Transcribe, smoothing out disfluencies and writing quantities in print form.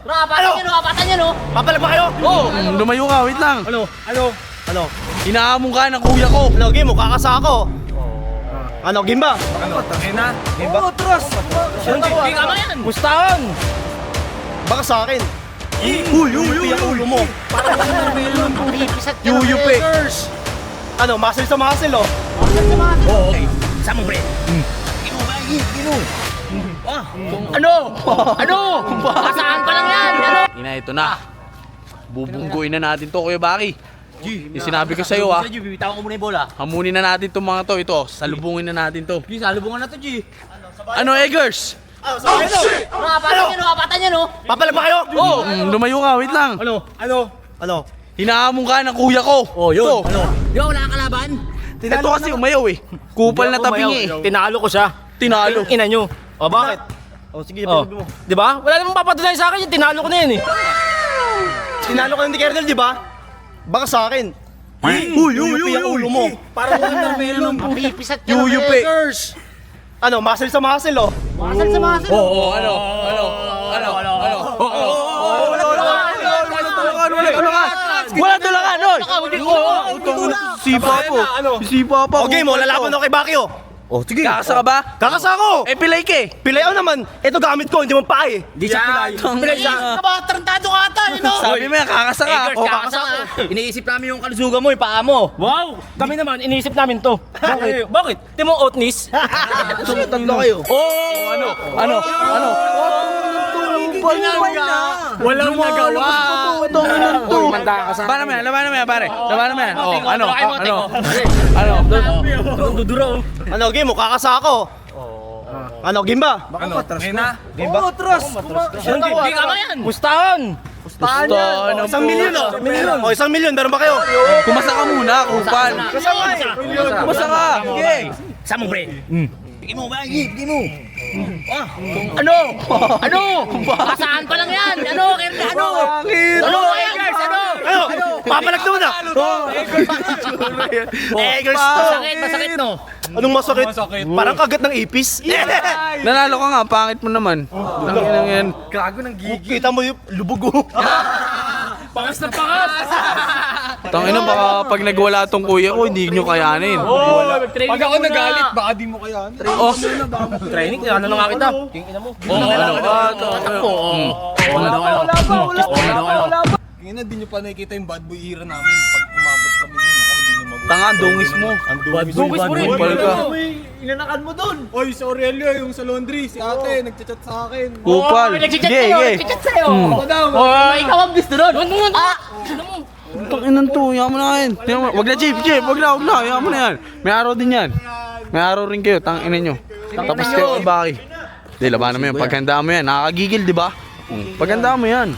Apatan nyo. Papalag ba kayo? Oh, lumayo ka, wait lang. Ano? Inaamon ka ng kuya ko. Ano, game mo, kakasa ako. Ano, game ba? Oo, trust. Hindi ka ba yan? Mustaan. Baka sa akin. Uy, ang ulo mo. Yuyupi. Ano, muscle sa muscle, oh. Sa mo, pre. Ano? Kasaan pa lang yan. Ano? Ina, ito na. Bubungguin na natin to, Kuya Baki. Yung sinabi ko sa'yo, ah. Bibitawan ko muna yung bola. Hamunin na natin itong mga to. Ito, salubungin na natin to. G, salubungan na to, G. Ano, Eggers? Apatan nyo. Papalag ba kayo? Oh, lumayo ka, wait lang. Ano? Hinaamon ka ng kuya ko. Oh, yun. Ito. Di ba wala kang kalaban? Ito kasi umayaw eh. Kupal na tabingi eh. Tinalo ko siya. Tinalo. Ina nyo. O, bakit? O, sige, pinabi mo. Di ba? Wala namang papatunay sa akin, tinalo ko na yan eh. Tinalo ko ng ni Kernel, di ba? Baka sa akin. Uy, ang ulo mo. Parang watermelon. Mapipis at Yuyupi. Ano, muscle sa muscle, oh. Masal sa mga sila. Oo, ano? Wala tulakan, oy! Sipa po. Sipa pa. Okay mo, lalaban ako kay Bakio. Oh, sige. Kakasa ka ba? Kakasa ako. Eh, pilay ka eh. Pilayaw naman. Ito gamit ko, hindi mo pa eh. Di siya pilay. Pilay siya. Tarantado ka ata, Sabi mo yan, kakasa ka. Eggers, kakasa ka. Iniisip namin yung kalusugan mo, yung paa mo. Wow! Kami naman, iniisip namin to. Bakit? Di mo oatnis? Tatlo kayo. Oh, ano? Walang nagawa. Labanan mo yan, pare. Labanan mo yan. Oh, ano? Duduro. Ano, game mo, kakasa ako. Ano, game ba? Game ba? Hindi ka ba yan? Mustahan. Ano 1 milyon, oh. O, 1 milyon, meron ba kayo? Kumasa ka muna, kupal. Kumasa ka. Sige. Sa mo, pre. Bigay mo. Ano? Kasaan pa lang yan. Ano? Bakit? Eggers? Ano? Papalag naman ah. Eggers to. Masakit, no? Anong masakit? Parang kagat ng ipis. Nanalo ka nga, pangit mo naman. Tanginang yan. Kita mo yung lubog ko. Pangas na pangas. Tangina, baka pag nagwala tong kuya ko, hindi nyo kayanin. Pag ako nagalit, baka di mo kayanin. Oh, Training, ano na nga kita? Ngayon di nyo pa nakikita yung bad boy era namin. Pag umabot kami dun, ako di nyo mag- tanga, dungis mo. Dungis mo rin. Kupal ka. Oy, si Aurelio, yung sa laundry, si ate, nagchat-chat sa akin. Kupal. Nagchat sa'yo. Ako daw, Ikaw ang gusto nun. Tanginan to, yaman na yan. Wag na, Jeep. Wag na. Yaman na yan. May araw din yan. May araw rin kayo, tanginan nyo. Tapos kayo kay Baki. Di, labanan mo yan. Paghandaan mo yan. Nakakagigil, di ba? Paghandaan mo yan.